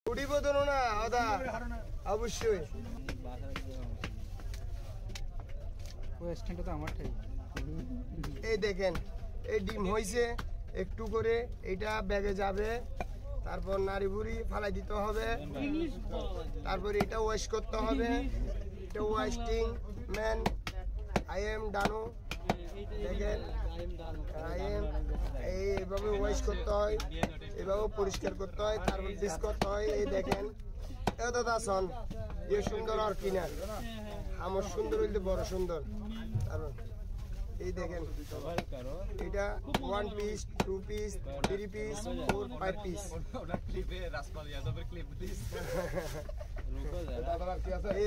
উঠিব তো না আদা অবশ্যই এই দেখেন এই ডিম হয়েছে একটু করে এটা ব্যাগে যাবে তারপর নাড়ি ভুড়ি ফালাই দিতে হবে তারপর এটা ওয়াশ করতে হবে এটা ওয়াশিং ম্যান আই এম ডানু দেখেন এইভাবে ওয়াশ করতে হয় এইভাবে পরিষ্কার করতে হয় তারপর ডিস করতে হয় এই দেখেন দাদা সন এ সুন্দর আর কিনা আমার সুন্দর হইলে বড় সুন্দর তারপর এই দেখেন এটা 1 পিস 2 পিস 3 পিস 4 5 পিস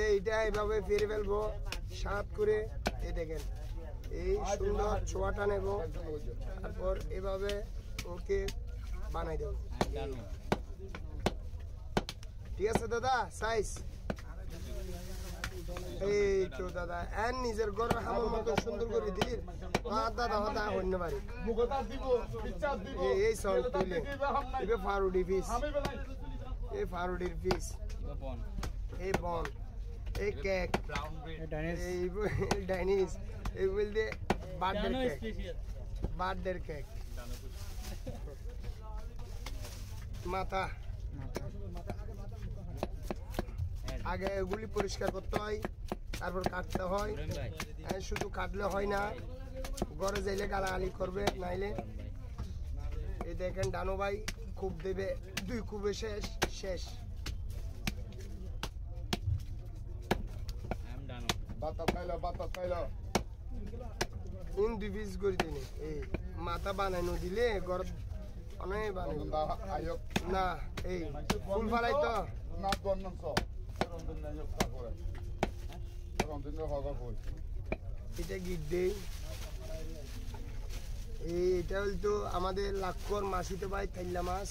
এইটা এইভাবে ফিরে ফেলবো সাত করে এই দেখেন এই সুন্দর ছোয়াটা নেব তারপর এভাবে ওকে বানাই দেব ঠিক আছে দাদা সাইজ এই তো দাদা এন নিজের ঘরের হামের মতো সুন্দর করে দিলি দাদা দাদা অন্য বাড়ি এই সল তুলে এবার ফারুডি পিস এই ফারুডির পিস এই বন এই কেক এই ডাইনিস এই বলতে বার্থডে কেক মাথা আগে এগুলি পরিষ্কার করতে হয় তারপর কাটতে হয় শুধু কাটলে হয় না ঘরে যাইলে গালাগালি করবে নাইলে এই দেখেন ডানো ভাই খুব দেবে 2 কুবে শেষ শেষ ইন্ডিভিজ করে দিনে এই মাথা বানানো দিলে ঘর অনেক বানানো না এই ফুল ফালাই তো এটা গিট দেই এইটা হল তো আমাদের লাক্ষর মাসিতে ভাই থাইলা মাছ